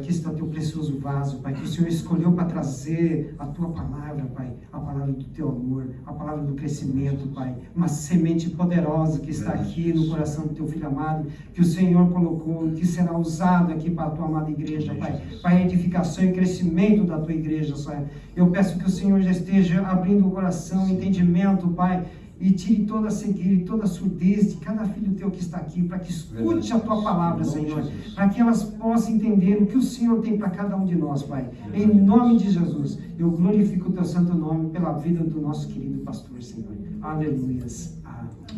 Aqui está o teu precioso vaso, Pai, que o Senhor escolheu para trazer a tua palavra, Pai, a palavra do teu amor, a palavra do crescimento, Pai, uma semente poderosa que está aqui no coração do teu filho amado, que o Senhor colocou, que será usado aqui para a tua amada igreja, Pai, para a edificação e crescimento da tua igreja, Pai. Eu peço que o Senhor já esteja abrindo o coração, o entendimento, Pai, e tire toda a cegueira e toda a surdez de cada filho teu que está aqui, para que escute a tua palavra, Senhor, para que elas possam entender o que o Senhor tem para cada um de nós, Pai. Em nome de Jesus, eu glorifico o teu santo nome pela vida do nosso querido pastor, Senhor. Aleluias.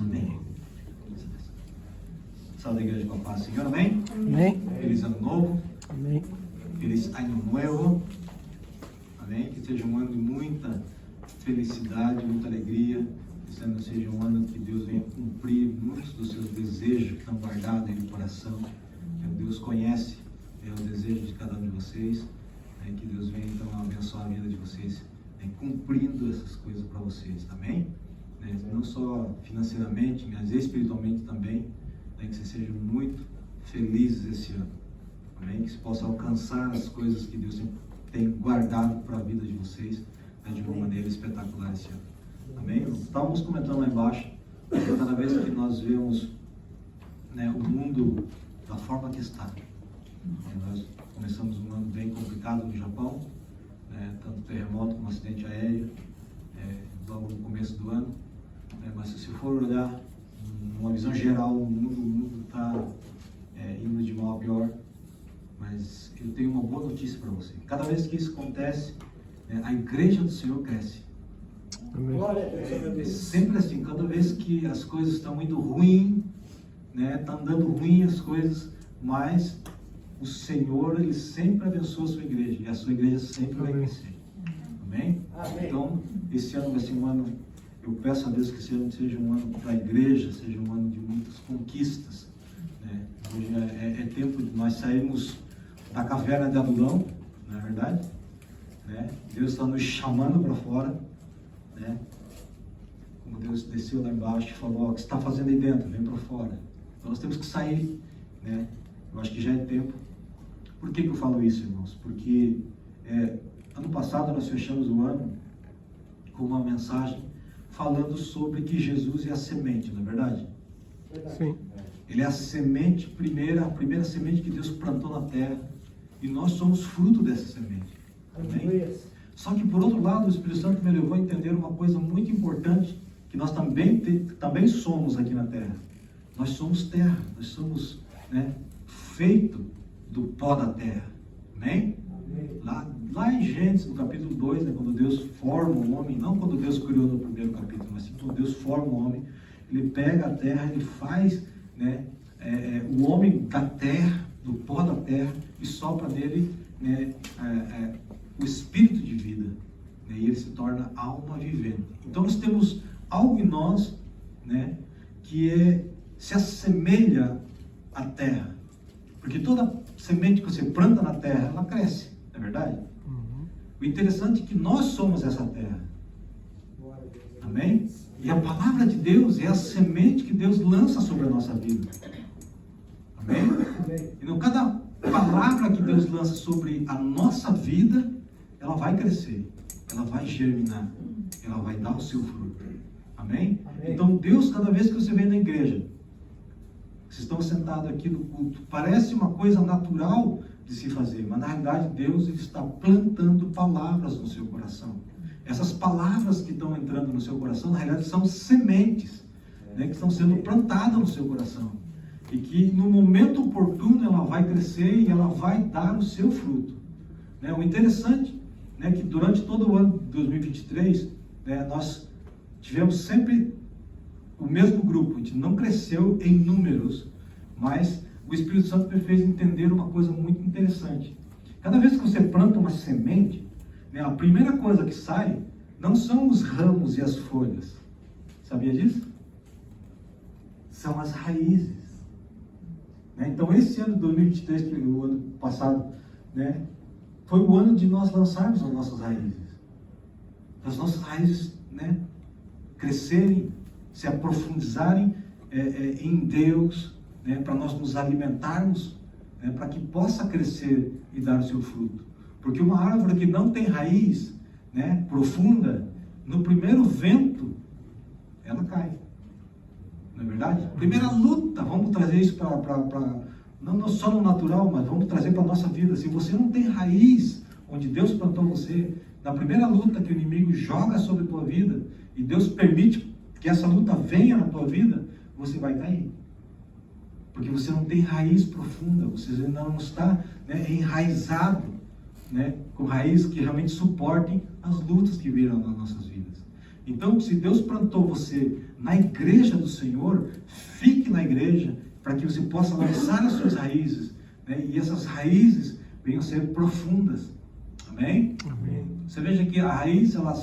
Amém. Salve a igreja com a paz, Senhor. Amém? Amém. Feliz ano novo. Amém. Feliz ano novo. Amém? Que seja um ano de muita felicidade, muita alegria. Esse ano seja um ano que Deus venha cumprir muitos dos seus desejos que estão guardados aí no coração. Deus conhece o desejo de cada um de vocês. Que Deus venha então abençoar a vida de vocês, cumprindo essas coisas para vocês. Amém? Não só financeiramente, mas espiritualmente também. Que vocês sejam muito felizes esse ano. Amém? Que se possa alcançar as coisas que Deus tem guardado para a vida de vocês de uma maneira espetacular esse ano. Amém? Estávamos comentando lá embaixo, cada vez que nós vemos o mundo da forma que está. Nós começamos um ano bem complicado no Japão, tanto terremoto como acidente aéreo, logo no começo do ano. Mas se for olhar numa visão geral, o mundo está indo de mal a pior. Mas eu tenho uma boa notícia para você. Cada vez que isso acontece, a igreja do Senhor cresce. É sempre assim, cada vez que as coisas estão indo ruim, está andando ruim as coisas, mas o Senhor, Ele sempre abençoa a sua igreja, e a sua igreja sempre vai crescer. Amém? Então, esse ano vai ser um ano, eu peço a Deus que esse ano seja um ano para a igreja, seja um ano de muitas conquistas. Hoje é tempo de nós sairmos da caverna de Adulão, não é verdade? Deus está nos chamando para fora. Como Deus desceu lá embaixo e falou: o que você está fazendo aí dentro? Vem para fora. Então nós temos que sair. Eu acho que já é tempo. Por que eu falo isso, irmãos? Porque ano passado nós fechamos o ano com uma mensagem falando sobre que Jesus é a semente, não é verdade? Sim. Ele é a semente primeira, a primeira semente que Deus plantou na terra, e nós somos fruto dessa semente. Amém? Só que por outro lado, o Espírito Santo me levou a entender uma coisa muito importante, que nós também somos aqui na terra. Nós somos terra, nós somos feito do pó da terra. Amém? Lá em Gênesis, no capítulo 2, quando Deus forma o homem, não quando Deus criou no primeiro capítulo, mas quando Deus forma o homem, Ele pega a terra, Ele faz o homem da terra, do pó da terra, e sopra nele o espírito de vida, e ele se torna alma vivente. Então nós temos algo em nós, que se assemelha à terra, porque toda semente que você planta na terra, ela cresce, não é verdade? O interessante é que nós somos essa terra. Amém? E a palavra de Deus é a semente que Deus lança sobre a nossa vida. Amém? Então cada palavra que Deus lança sobre a nossa vida, ela vai crescer, ela vai germinar, ela vai dar o seu fruto. Amém? Então Deus, cada vez que você vem na igreja, vocês estão sentados aqui no culto, parece uma coisa natural de se fazer, mas na realidade Deus, Ele está plantando palavras no seu coração. Essas palavras que estão entrando no seu coração, na realidade são sementes, que estão sendo plantadas no seu coração, e que no momento oportuno ela vai crescer e ela vai dar o seu fruto. O interessante que durante todo o ano de 2023, nós tivemos sempre o mesmo grupo, a gente não cresceu em números, mas o Espírito Santo me fez entender uma coisa muito interessante. Cada vez que você planta uma semente, a primeira coisa que sai não são os ramos e as folhas. Sabia disso? São as raízes. Então esse ano de 2023, que o ano passado, foi o ano de nós lançarmos as nossas raízes. As nossas raízes crescerem, se aprofundizarem em Deus, para nós nos alimentarmos né, para que possa crescer e dar o seu fruto. Porque uma árvore que não tem raiz, né, profunda, no primeiro vento, ela cai. Não é verdade? Primeira luta, vamos trazer isso não só no natural, mas vamos trazer para a nossa vida. Se você não tem raiz onde Deus plantou você, na primeira luta que o inimigo joga sobre a tua vida, e Deus permite que essa luta venha na tua vida, você vai cair. Porque você não tem raiz profunda, você ainda não está, né, enraizado, né, com raiz que realmente suportem as lutas que virão nas nossas vidas. Então, se Deus plantou você na igreja do Senhor, fique na igreja, para que você possa lançar as suas raízes, né, e essas raízes venham a ser profundas. Amém? Amém. Você veja que a raiz, ela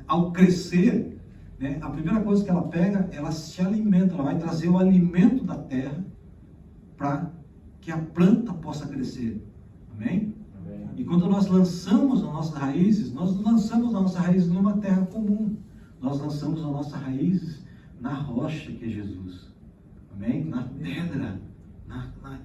ao crescer, né, a primeira coisa que ela pega, ela se alimenta, ela vai trazer o alimento da terra para que a planta possa crescer. Amém? Amém. E quando nós lançamos as nossas raízes, nós não lançamos as nossas raízes numa terra comum. Nós lançamos as nossas raízes na rocha que é Jesus. Amém? Na pedra,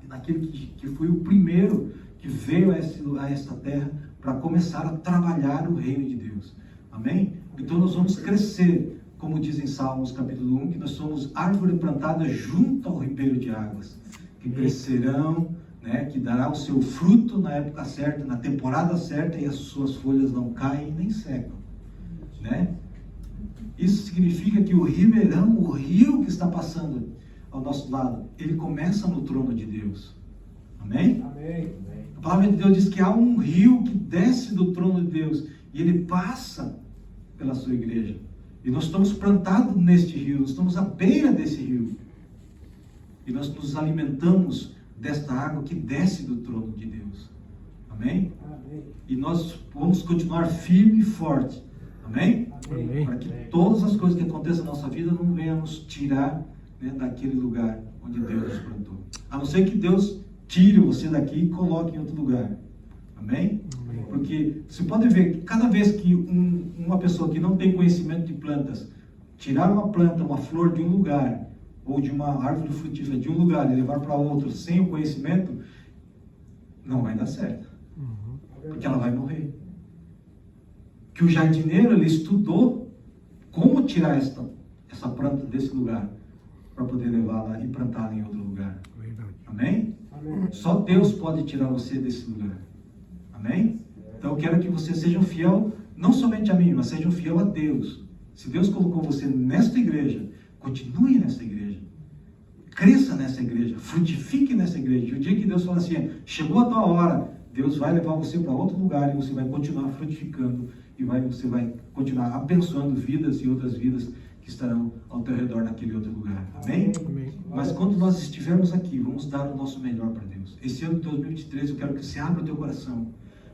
naquele que foi o primeiro que veio a esta terra para começar a trabalhar o reino de Deus. Amém? Então nós vamos crescer, como diz em Salmos capítulo 1, que nós somos árvore plantada junto ao ribeiro de águas, que crescerão, né, que dará o seu fruto na época certa, na temporada certa, e as suas folhas não caem nem secam. Né? Isso significa que o ribeirão, o rio que está passando ao nosso lado, ele começa no trono de Deus. Amém? Amém. A palavra de Deus diz que há um rio que desce do trono de Deus e ele passa pela sua igreja. E nós estamos plantados neste rio, nós estamos à beira desse rio. E nós nos alimentamos desta água que desce do trono de Deus. Amém? Amém. E nós vamos continuar firme e forte. Amém? Amém. Para que todas as coisas que aconteçam na nossa vida não venham nos tirar, né, daquele lugar onde Deus nos plantou. A não ser que Deus tire você daqui e coloque em outro lugar. Amém? Amém. Porque você pode ver que cada vez que uma pessoa que não tem conhecimento de plantas tirar uma planta, uma flor de um lugar, ou de uma árvore frutífera de um lugar e levar para outro sem o conhecimento, não vai dar certo. Porque ela vai morrer. Que o jardineiro, ele estudou como tirar essa planta desse lugar para poder levá-la e plantá-la em outro lugar. Verdade. Amém? Amém. Só Deus pode tirar você desse lugar. Amém? Então eu quero que você seja fiel, não somente a mim, mas seja fiel a Deus. Se Deus colocou você nesta igreja, continue nessa igreja. Cresça nessa igreja, frutifique nessa igreja. E o dia que Deus fala assim, chegou a tua hora, Deus vai levar você para outro lugar e você vai continuar frutificando e você vai continuar abençoando vidas e outras vidas que estarão ao teu redor naquele outro lugar. Amém? Amém. Mas quando nós estivermos aqui, vamos dar o nosso melhor para Deus. Esse ano de 2023, eu quero que você abra o teu coração.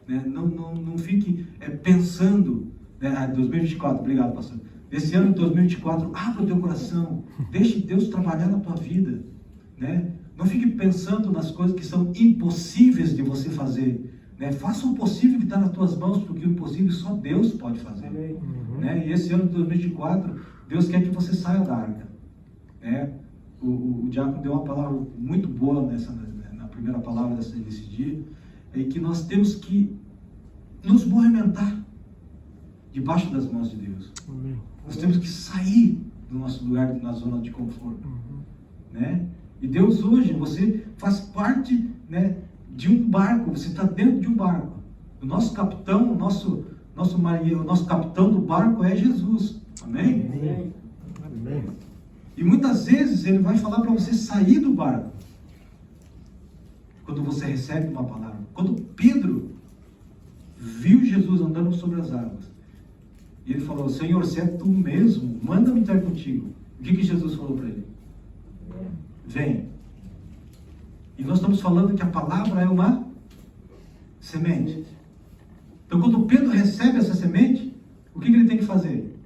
Né? Não fique pensando, né? 2024, obrigado, pastor. Esse ano de 2024, abra o teu coração. Deixe Deus trabalhar na tua vida. Né? Não fique pensando nas coisas que são impossíveis de você fazer. Né? Faça o possível que está nas tuas mãos, porque o impossível só Deus pode fazer. Amém. Né? E esse ano de 2024, Deus quer que você saia da arca. Né? O diácono deu uma palavra muito boa na primeira palavra desse dia, é que nós temos que nos movimentar debaixo das mãos de Deus. Amém. Nós temos que sair do nosso lugar, na zona de conforto. Né? E Deus hoje, você faz parte, né, de um barco, você está dentro de um barco. O nosso capitão, o nosso capitão do barco é Jesus. Amém? Amém. Amém. E muitas vezes ele vai falar para você sair do barco. Quando você recebe uma palavra. Quando Pedro viu Jesus andando sobre as águas, e ele falou, Senhor, se é tu mesmo, manda-me estar contigo. O que Jesus falou para ele? Vem. E nós estamos falando que a palavra é uma semente. Então quando Pedro recebe essa semente, o que ele tem que fazer?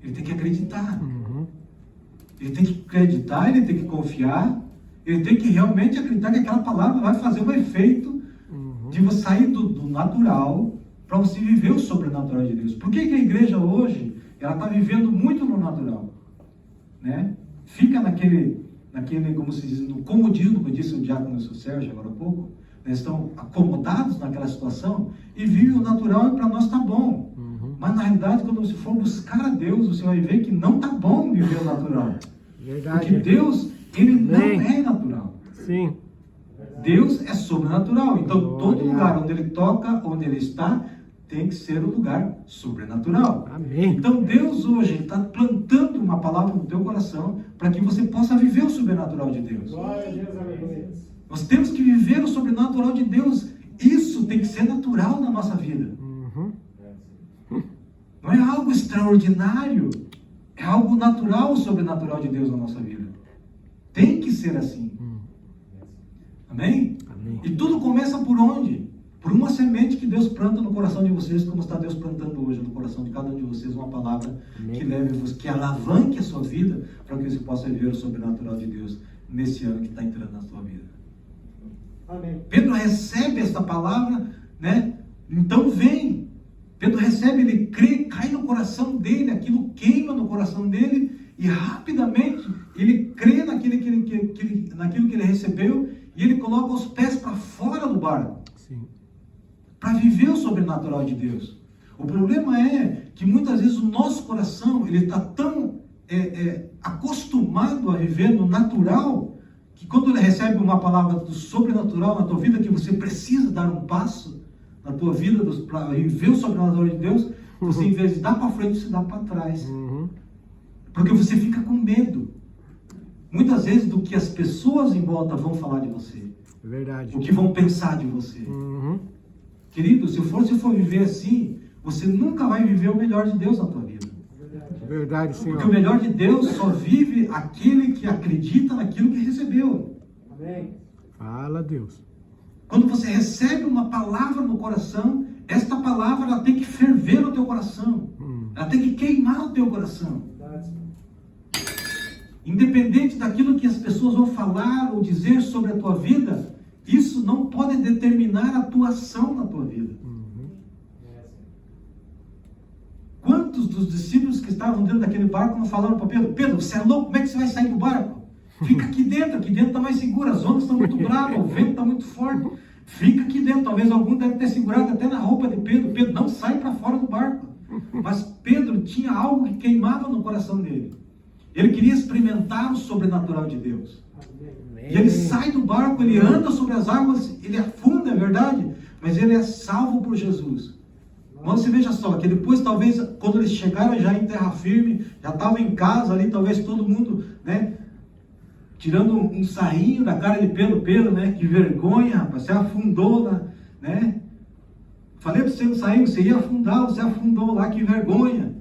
Ele tem que acreditar. Ele tem que acreditar, ele tem que confiar, ele tem que realmente acreditar que aquela palavra vai fazer um efeito de você sair do natural para você viver o sobrenatural de Deus. Por que a igreja hoje, ela está vivendo muito no natural? Né? Fica naquele naquele, como se diz, no comodismo, como disse o diácono Sérgio agora há pouco, eles estão acomodados naquela situação e vivem o natural e para nós está bom. Mas na realidade, quando você for buscar a Deus, você vai ver que não está bom viver o natural. Verdade. Porque Deus, Ele não é natural. Sim. Deus é sobrenatural. Então, todo Glória. lugar onde Ele toca, onde Ele está, tem que ser um lugar sobrenatural. Amém. Então, Deus hoje está plantando uma palavra no teu coração para que você possa viver o sobrenatural de Deus. Glória a Deus, aleluia. Nós temos que viver o sobrenatural de Deus. Isso tem que ser natural na nossa vida. Não é algo extraordinário. É algo natural, o sobrenatural de Deus na nossa vida. Tem que ser assim. Amém? Amém. E tudo começa por onde? Por uma semente que Deus planta no coração de vocês, como está Deus plantando hoje no coração de cada um de vocês, uma palavra que leve, que alavanque a sua vida, para que você possa viver o sobrenatural de Deus nesse ano que está entrando na sua vida. Amém. Pedro recebe esta palavra, né? Então vem. Pedro recebe, ele crê, cai no coração dele, aquilo queima no coração dele, e rapidamente ele crê naquilo que ele recebeu, e ele coloca os pés para fora do barco, para viver o sobrenatural de Deus. O problema é que muitas vezes o nosso coração, ele está tão acostumado a viver no natural, que quando ele recebe uma palavra do sobrenatural na tua vida, que você precisa dar um passo na tua vida para viver o sobrenatural de Deus, você em vez de dar para frente, você dá para trás. Porque você fica com medo. Muitas vezes do que as pessoas em volta vão falar de você. É verdade. O que vão pensar de você. Querido, se você for viver assim, você nunca vai viver o melhor de Deus na tua vida. Verdade, Senhor. Porque o melhor de Deus só vive aquele que acredita naquilo que recebeu. Amém. Fala, Deus. Quando você recebe uma palavra no coração, esta palavra ela tem que ferver no teu coração. Ela tem que queimar o teu coração. Independente daquilo que as pessoas vão falar ou dizer sobre a tua vida, isso não pode determinar a tua ação na tua vida. Quantos dos discípulos que estavam dentro daquele barco não falaram para Pedro: Pedro, você é louco, como é que você vai sair do barco? Fica aqui dentro está mais seguro, as ondas estão muito bravas, o vento está muito forte. Fica aqui dentro. Talvez algum deve ter segurado até na roupa de Pedro. Pedro, não sai para fora do barco. Mas Pedro tinha algo que queimava no coração dele. Ele queria experimentar o sobrenatural de Deus. E ele sai do barco, ele anda sobre as águas, ele afunda, é verdade, mas ele é salvo por Jesus. Mas você veja só, que depois talvez, quando eles chegaram já em terra firme, já estavam em casa ali, talvez todo mundo, né, tirando um sarrinho da cara de Pedro, né, que vergonha, rapaz, você afundou lá, né, falei para você não sair, você ia afundar, você afundou lá, que vergonha.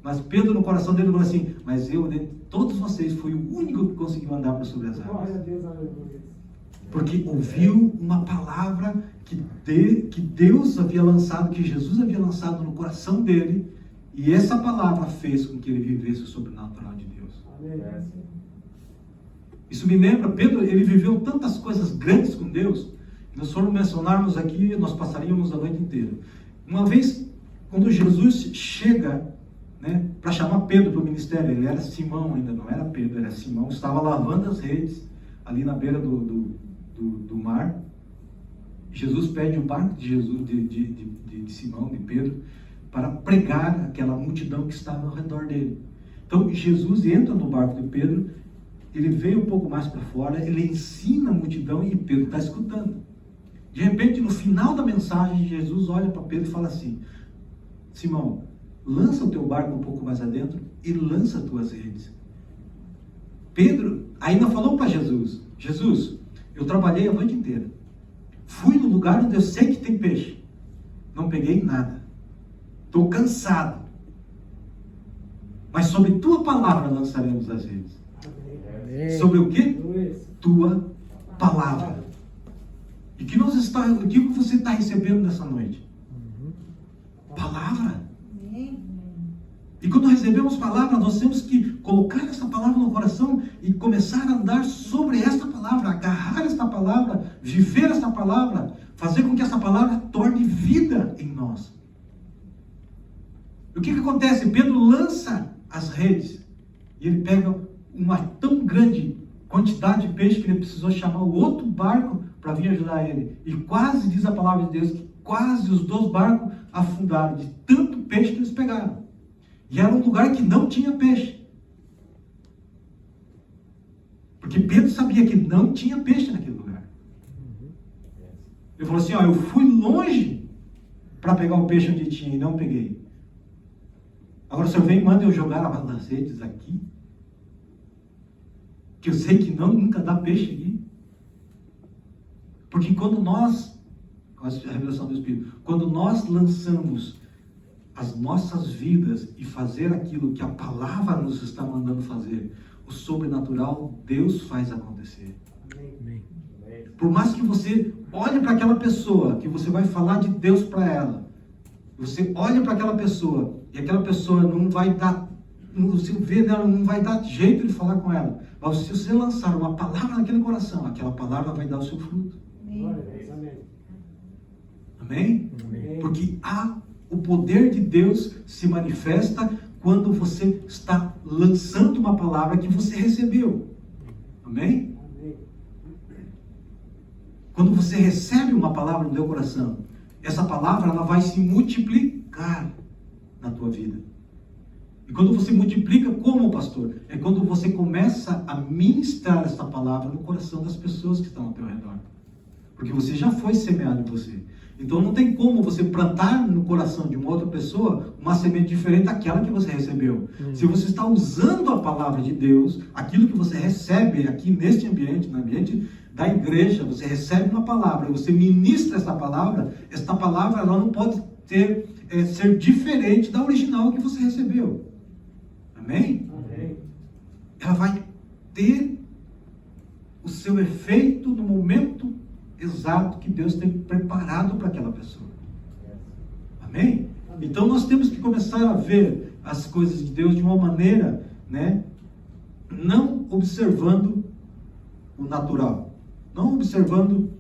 Mas Pedro no coração dele falou assim: mas eu, de todos vocês, fui o único que conseguiu andar por sobre as águas. Glória a Deus, aleluia. Porque ouviu uma palavra que Deus havia lançado, que Jesus havia lançado no coração dele, e essa palavra fez com que ele vivesse o sobrenatural de Deus. Amém. Isso me lembra, Pedro, ele viveu tantas coisas grandes com Deus, que nós formos mencionarmos aqui, nós passaríamos a noite inteira. Uma vez, quando Jesus chega, né, para chamar Pedro para o ministério, ele era Simão ainda, não era Pedro, era Simão, estava lavando as redes, ali na beira do mar. Jesus pede o barco de Jesus, de Simão, de Pedro, para pregar aquela multidão que estava ao redor dele. Então Jesus entra no barco de Pedro, ele veio um pouco mais para fora, ele ensina a multidão e Pedro está escutando. De repente, no final da mensagem, Jesus olha para Pedro e fala assim: Simão, lança o teu barco um pouco mais adentro e lança as tuas redes. Pedro ainda falou para Jesus: Jesus, eu trabalhei a noite inteira, fui no lugar onde eu sei que tem peixe, não peguei nada, estou cansado, mas sobre tua palavra lançaremos as redes. Amém. Sobre o que? Tua palavra. E o que você está recebendo nessa noite? Palavra. E quando recebemos palavra, nós temos que colocar essa palavra no coração e começar a andar sobre esta palavra, agarrar esta palavra, viver esta palavra, fazer com que essa palavra torne vida em nós. E o que acontece? Pedro lança as redes e ele pega uma tão grande quantidade de peixe que ele precisou chamar o outro barco para vir ajudar ele. E quase, diz a palavra de Deus, que quase os 2 barcos afundaram de tanto peixe que eles pegaram. E era um lugar que não tinha peixe. Porque Pedro sabia que não tinha peixe naquele lugar. Ele falou assim, eu fui longe para pegar o peixe onde tinha e não peguei. Agora o Senhor vem e manda eu jogar as redes aqui, que eu sei que nunca dá peixe aqui. Porque quando nós, com a revelação do Espírito, quando nós lançamos as nossas vidas e fazer aquilo que a palavra nos está mandando fazer, o sobrenatural, Deus faz acontecer. Amém. Por mais que você olhe para aquela pessoa, que você vai falar de Deus para ela, você olha para aquela pessoa, e aquela pessoa não vai dar, você vê nela, não vai dar jeito de falar com ela. Mas se você lançar uma palavra naquele coração, aquela palavra vai dar o seu fruto. Amém. Amém? Amém. Porque o poder de Deus se manifesta quando você está lançando uma palavra que você recebeu. Amém? Amém. Quando você recebe uma palavra no teu coração, essa palavra ela vai se multiplicar na tua vida. E quando você multiplica, como, pastor? É quando você começa a ministrar essa palavra no coração das pessoas que estão ao teu redor. Porque você já foi semeado em você. Então não tem como você plantar no coração de uma outra pessoa uma semente diferente daquela que você recebeu. Se você está usando a palavra de Deus, aquilo que você recebe aqui neste ambiente, no ambiente da igreja, você recebe uma palavra, você ministra esta palavra ela não pode ser diferente da original que você recebeu. Amém? Amém. Ela vai ter o seu efeito no momento exato que Deus tem preparado para aquela pessoa. Amém? Então nós temos que começar a ver as coisas de Deus de uma maneira, não observando o natural, não observando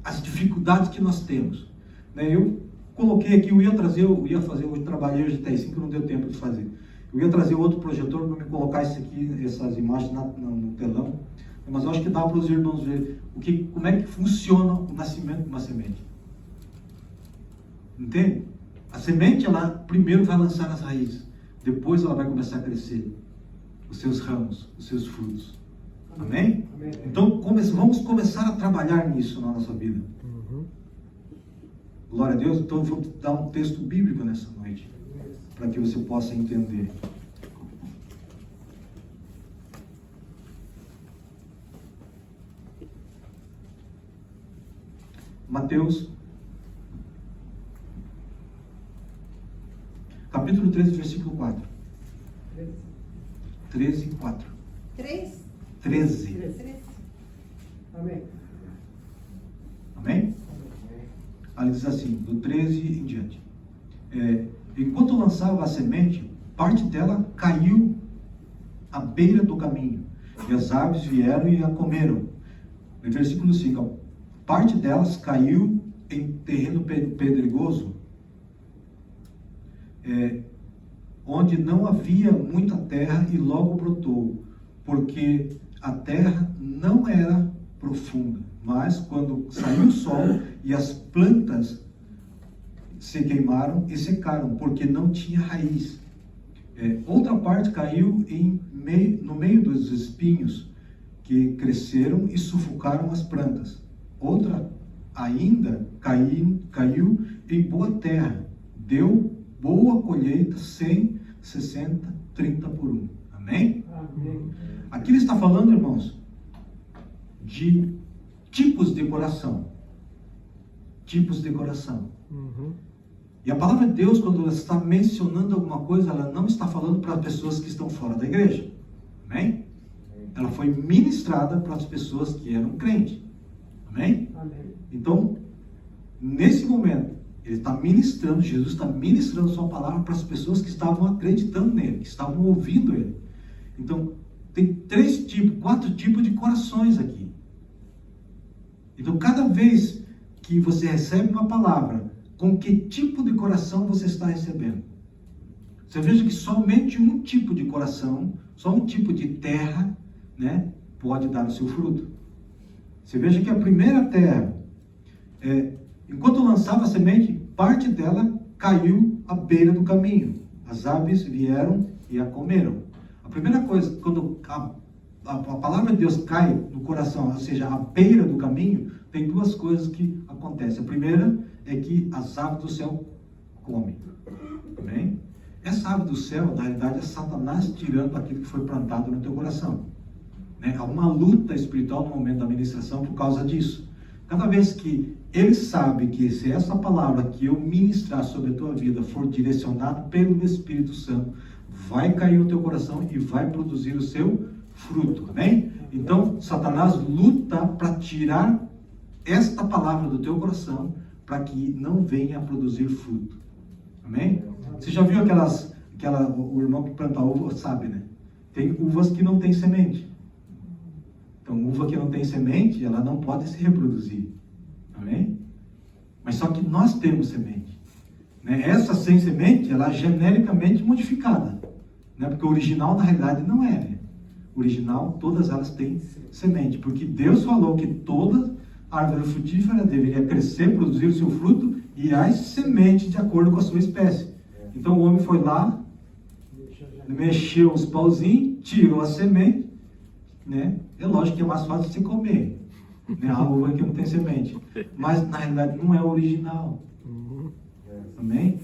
as dificuldades que nós temos. Eu coloquei aqui, eu ia fazer, hoje trabalhei hoje até 5, não deu tempo de fazer. Eu ia trazer outro projetor para me colocar essas imagens no telão. Mas eu acho que dá para os irmãos ver como é que funciona o nascimento de uma semente. Entende? A semente, ela primeiro vai lançar as raízes. Depois ela vai começar a crescer. Os seus ramos, os seus frutos. Amém? Amém. Então, vamos começar a trabalhar nisso na nossa vida. Glória a Deus. Então, eu vou dar um texto bíblico nessa noite. Para que você possa entender. Mateus, capítulo 13, versículo 4. 13, 4. 3? 13. 3. Amém. Amém? Ali diz assim, do 13 em diante. Enquanto lançava a semente, parte dela caiu à beira do caminho, e as aves vieram e a comeram. No versículo 5, parte delas caiu em terreno pedregoso, onde não havia muita terra, e logo brotou, porque a terra não era profunda. Mas quando saiu o sol e as plantas se queimaram e secaram, porque não tinha raiz. Outra parte caiu no meio dos espinhos, que cresceram e sufocaram as plantas. Outra ainda caiu em boa terra, deu boa colheita, 100, 60, 30 por 1. Amém? Amém. Aqui ele está falando, irmãos, de tipos de coração. Tipos de coração. E a palavra de Deus, quando ela está mencionando alguma coisa, ela não está falando para pessoas que estão fora da igreja. Amém? Ela foi ministrada para as pessoas que eram crentes. Amém? Amém. Então, nesse momento, ele está ministrando, Jesus está ministrando sua palavra para as pessoas que estavam acreditando nele, que estavam ouvindo ele. Então, tem 4 tipos de corações aqui. Então, cada vez que você recebe uma palavra, com que tipo de coração você está recebendo? Você veja que somente um tipo de coração, só um tipo de terra, né, pode dar o seu fruto. Você veja que a primeira terra, enquanto lançava a semente, parte dela caiu à beira do caminho. As aves vieram e a comeram. A primeira coisa, quando a palavra de Deus cai no coração, ou seja, à beira do caminho, tem duas coisas que acontecem. A primeira é que as aves do céu comem. Amém? Essa ave do céu, na realidade, é Satanás tirando aquilo que foi plantado no teu coração. Né? Há uma luta espiritual no momento da ministração por causa disso. Cada vez que ele sabe que se essa palavra que eu ministrar sobre a tua vida for direcionada pelo Espírito Santo, vai cair no teu coração e vai produzir o seu fruto. Amém? Então, Satanás luta para tirar esta palavra do teu coração para que não venha a produzir fruto. Amém? Você já viu o irmão que planta uva, sabe, né? Tem uvas que não têm semente. Então, uva que não tem semente, ela não pode se reproduzir. Amém? Mas só que nós temos semente. Né? Essa sem semente, ela é genericamente modificada. Né? Porque o original, na realidade, não é. Né? O original, todas elas têm semente. Porque Deus falou que toda árvore frutífera deveria crescer, produzir o seu fruto e as sementes de acordo com a sua espécie. Então o homem foi lá, mexeu os pauzinhos, tirou a semente, né? É lógico que é mais fácil de se comer, né? A uva que não tem semente, mas na realidade não é original. Amém?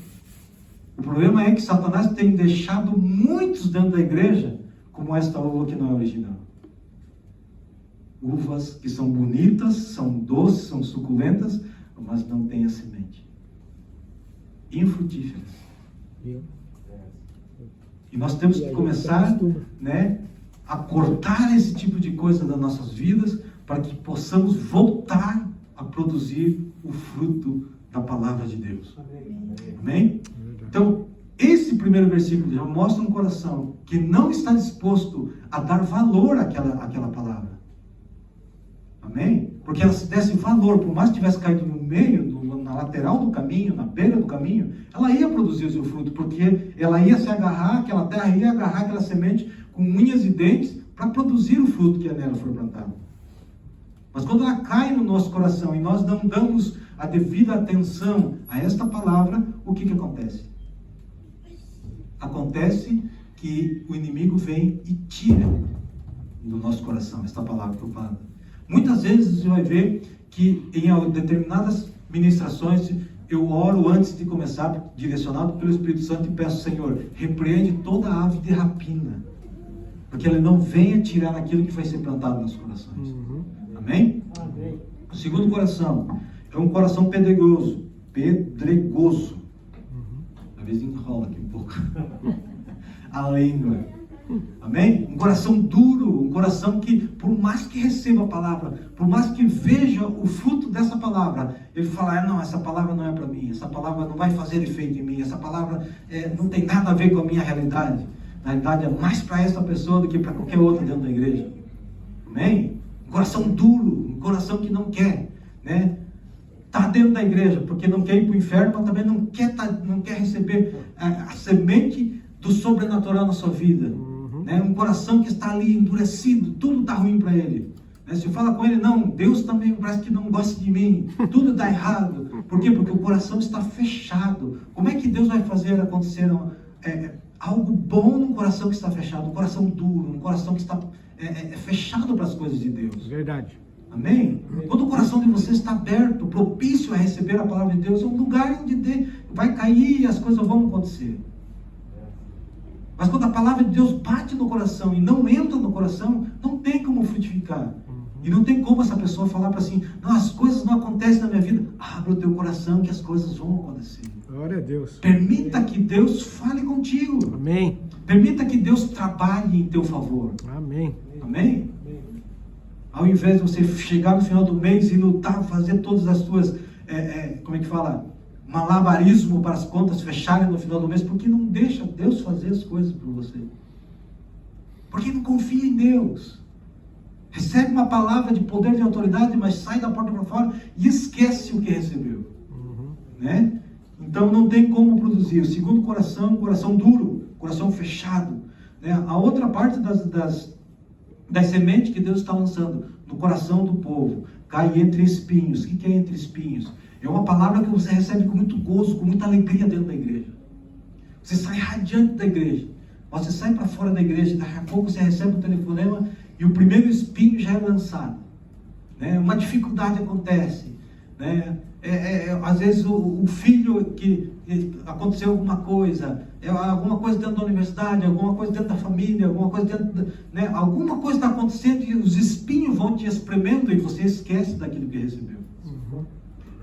O problema é que Satanás tem deixado muitos dentro da igreja como esta uva que não é original. Uvas que são bonitas, são doces, são suculentas, mas não têm a semente. Infrutíferas. E nós temos que começar, né, a cortar esse tipo de coisa das nossas vidas para que possamos voltar a produzir o fruto da palavra de Deus. Amém? Então, esse primeiro versículo já mostra um coração que não está disposto a dar valor àquela palavra. Amém? Porque ela se desse valor, por mais que tivesse caído no meio, na lateral do caminho, na beira do caminho, ela ia produzir o seu fruto, porque ela ia se agarrar, aquela terra ia agarrar aquela semente com unhas e dentes para produzir o fruto que nela foi plantado. Mas quando ela cai no nosso coração e nós não damos a devida atenção a esta palavra, o que acontece? Acontece que o inimigo vem e tira do nosso coração esta palavra que eu falo. Muitas vezes você vai ver que em determinadas ministrações eu oro antes de começar, direcionado pelo Espírito Santo, e peço: Senhor, repreende toda ave de rapina, porque ela não venha tirar aquilo que vai ser plantado nos corações. Amém? Amém. O segundo coração é um coração pedregoso. Às vezes enrola aqui um pouco a língua. Amém? Um coração duro, um coração que, por mais que receba a palavra, por mais que veja o fruto dessa palavra, ele fala: não, essa palavra não é para mim, essa palavra não vai fazer efeito em mim, essa palavra não tem nada a ver com a minha realidade. Na realidade é mais para essa pessoa do que para qualquer outra dentro da igreja. Amém? Um coração duro, um coração que não quer, né? Está dentro da igreja porque não quer ir para o inferno, mas também não quer receber a semente do sobrenatural na sua vida. Né? Um coração que está ali endurecido, tudo está ruim para ele. Né? Se fala com ele: não, Deus também parece que não gosta de mim, tudo dá errado. Por quê? Porque o coração está fechado. Como é que Deus vai fazer acontecer algo bom num coração que está fechado? Um coração duro, um coração que está fechado para as coisas de Deus. Verdade. Amém? Quando o coração de você está aberto, propício a receber a palavra de Deus, é um lugar onde vai cair e as coisas vão acontecer. Mas quando a palavra de Deus bate no coração e não entra no coração, não tem como frutificar. E não tem como essa pessoa falar para assim: não, as coisas não acontecem na minha vida. Abra o teu coração que as coisas vão acontecer. Glória a Deus. Permita que Deus fale contigo. Amém. Permita que Deus trabalhe em teu favor. Amém. Amém? Ao invés de você chegar no final do mês e lutar, fazer todas as suas, como é que fala? Malabarismo para as contas fecharem no final do mês, porque não deixa Deus fazer as coisas por você. Porque não confia em Deus. Recebe uma palavra de poder e de autoridade, mas sai da porta para fora e esquece o que recebeu. Né? Então não tem como produzir. O segundo coração, coração duro, coração fechado. né, a outra parte das sementes que Deus está lançando no coração do povo, cai entre espinhos. O que é entre espinhos? É uma palavra que você recebe com muito gozo, com muita alegria dentro da igreja. Você sai radiante da igreja. Você sai para fora da igreja, daqui a pouco você recebe um telefonema e o primeiro espinho já é lançado. Né? Uma dificuldade acontece. Né? Às vezes o filho que aconteceu alguma coisa dentro da universidade, alguma coisa dentro da família, alguma coisa dentro né? Alguma coisa está acontecendo e os espinhos vão te espremendo e você esquece daquilo que recebeu.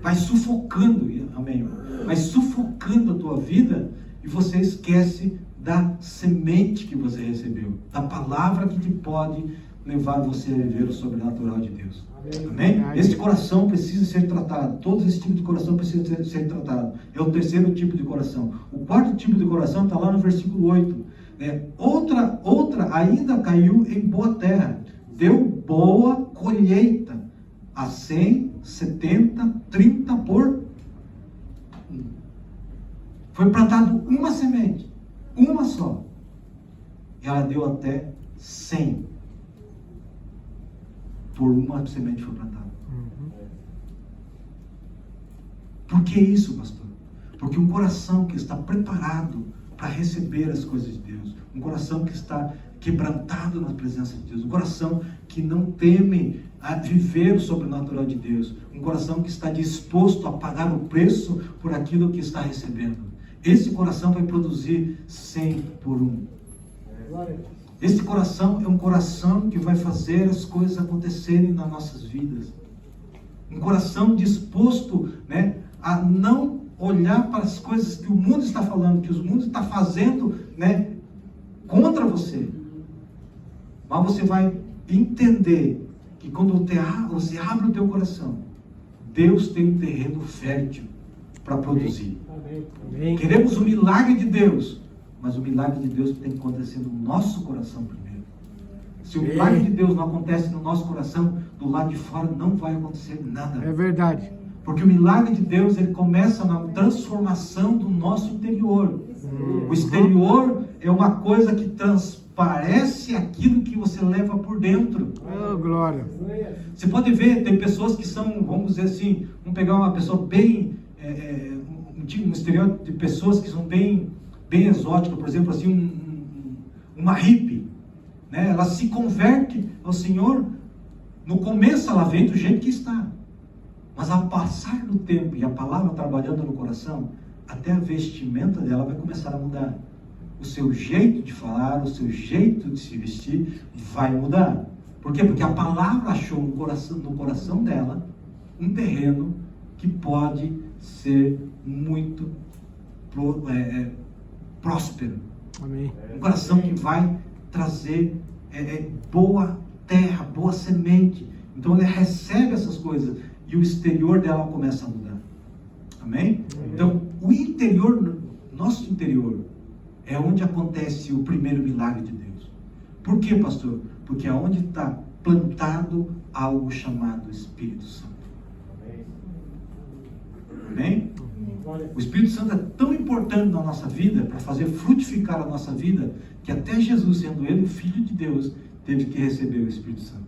Vai sufocando, amém? Vai sufocando a tua vida e você esquece da semente que você recebeu, da palavra que te pode levar você a viver o sobrenatural de Deus. Amém? Esse coração precisa ser tratado. Todo esse tipo de coração precisa ser tratado. É o terceiro tipo de coração. O quarto tipo de coração está lá no versículo 8. Outra ainda caiu em boa terra. Deu boa colheita. A 100, 70, 30 por 1. Foi plantado uma semente. Uma só. E ela deu até 100. Por uma semente foi plantada. Por que isso, pastor? Porque um coração que está preparado para receber as coisas de Deus, um coração que está quebrantado na presença de Deus, um coração que não teme a viver o sobrenatural de Deus, um coração que está disposto a pagar o preço por aquilo que está recebendo. Esse coração vai produzir 100 por 1. Glória a Deus. Esse coração é um coração que vai fazer as coisas acontecerem nas nossas vidas. Um coração disposto, né, a não olhar para as coisas que o mundo está falando, que o mundo está fazendo, né, contra você. Mas você vai entender que quando você abre o teu coração, Deus tem um terreno fértil para produzir. Amém. Queremos o milagre de Deus. Mas o milagre de Deus tem que acontecer no nosso coração primeiro. Se o milagre de Deus não acontece no nosso coração, do lado de fora não vai acontecer nada. É verdade. Porque o milagre de Deus, ele começa na transformação do nosso interior. O exterior é uma coisa que transparece aquilo que você leva por dentro. Oh, glória. Você pode ver, tem pessoas que são, vamos dizer assim, vamos pegar uma pessoa bem, um estereótipo de pessoas que são bem exótica, por exemplo, assim, uma hippie, né? Ela se converte ao Senhor, no começo ela vem do jeito que está, mas ao passar do tempo e a palavra trabalhando no coração, até a vestimenta dela vai começar a mudar, o seu jeito de falar, o seu jeito de se vestir vai mudar. Por quê? Porque a palavra achou no coração dela um terreno que pode ser muito próspero. Amém. Um coração que vai trazer boa terra, boa semente. Então ele recebe essas coisas e o exterior dela começa a mudar. Amém? Então o interior, nosso interior, é onde acontece o primeiro milagre de Deus. Por quê, pastor? Porque é onde está plantado algo chamado Espírito Santo. Amém? O Espírito Santo é tão importante na nossa vida, para fazer frutificar a nossa vida, que até Jesus, sendo ele o Filho de Deus, teve que receber o Espírito Santo.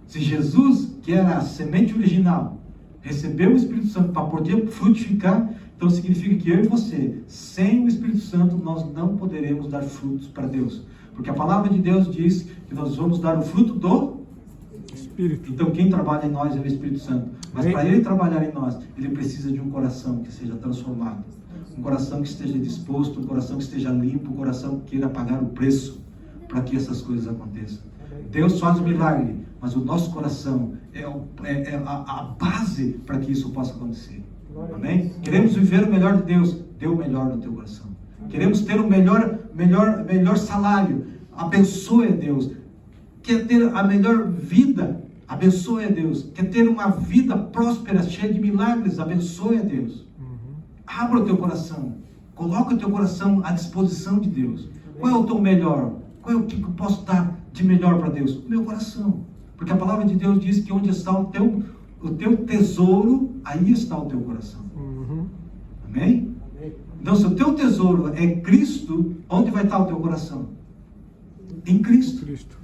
Se Jesus, que era a semente original, recebeu o Espírito Santo para poder frutificar, então significa que eu e você, sem o Espírito Santo, nós não poderemos dar frutos para Deus. Porque a palavra de Deus diz que nós vamos dar o fruto do Espírito. Então quem trabalha em nós é o Espírito Santo. Mas para ele trabalhar em nós, ele precisa de um coração que seja transformado. Um coração que esteja disposto, um coração que esteja limpo, um coração que queira pagar o preço para que essas coisas aconteçam. Deus faz o milagre, mas o nosso coração é a base para que isso possa acontecer. Amém? Queremos viver o melhor de Deus, dê o melhor no teu coração. Queremos ter o melhor salário, abençoe a Deus. Quer ter a melhor vida, abençoe a Deus. Quer ter uma vida próspera, cheia de milagres, abençoe a Deus. Abra o teu coração, coloca o teu coração à disposição de Deus. Qual é o teu melhor? Qual é o que eu posso dar de melhor para Deus? O meu coração. Porque a palavra de Deus diz que onde está o teu tesouro, aí está o teu coração. Amém? Então, se o teu tesouro é Cristo, onde vai estar o teu coração? Em Cristo. Cristo.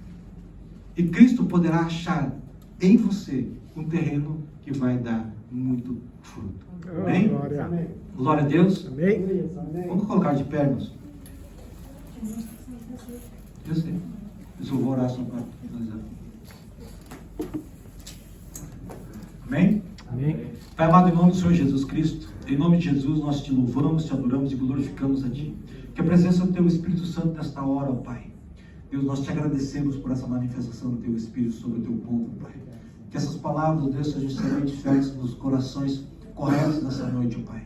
E Cristo poderá achar em você um terreno que vai dar muito fruto. Amém? Glória. Amém. Glória a Deus. Amém. Amém. Vamos colocar de pé, irmãos. Eu sei. Eu só vou orar só para finalizar. Amém? Amém. Pai amado, em nome do Senhor Jesus Cristo, em nome de Jesus, nós te louvamos, te adoramos e glorificamos a Ti. Que a presença do Teu Espírito Santo nesta hora, ó Pai. Deus, nós te agradecemos por essa manifestação do Teu Espírito sobre o Teu povo, Pai. Que essas palavras, Deus, sejam extremamente fixas nos corações corretos nessa noite, ó Pai.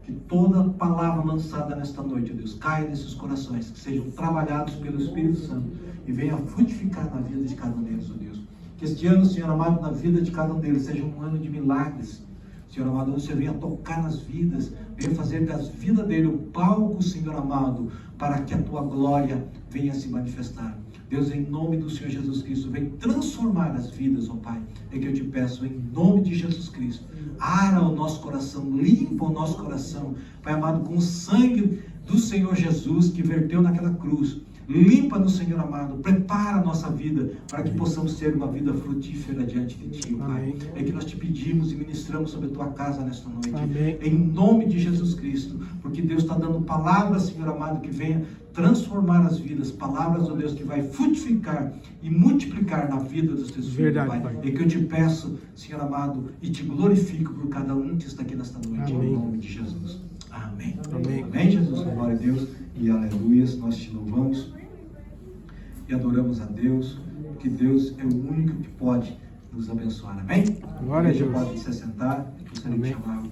Que toda palavra lançada nesta noite, ó Deus, caia nesses corações, que sejam trabalhados pelo Espírito Santo e venha frutificar na vida de cada um deles, ó Deus. Que este ano, Senhor amado, na vida de cada um deles seja um ano de milagres. Senhor amado, onde o Senhor venha tocar nas vidas, venha fazer das vidas dele o palco, Senhor amado, para que a tua glória venha se manifestar. Deus, em nome do Senhor Jesus Cristo, vem transformar as vidas, ó Pai. É que eu te peço, em nome de Jesus Cristo, ara o nosso coração, limpa o nosso coração, Pai amado, com o sangue do Senhor Jesus que verteu naquela cruz. Limpa-nos, Senhor amado, prepara a nossa vida para que possamos ter uma vida frutífera diante de Ti, Pai. Amém. É que nós te pedimos e ministramos sobre a Tua casa nesta noite. Amém. Em nome de Jesus Cristo, porque Deus está dando palavras, Senhor amado, que venha transformar as vidas, palavras, ó Deus, que vai frutificar e multiplicar na vida dos Teus filhos, Verdade, Pai. Pai. É que eu te peço, Senhor amado, e te glorifico por cada um que está aqui nesta noite, Amém. em nome de Jesus. Amém. Amém. Amém, Jesus, glória a Deus e aleluias, nós te louvamos e adoramos a Deus, porque Deus é o único que pode nos abençoar, amém? Glória a Igreja Deus. pode se assentar, eu gostaria de Amém. chamar o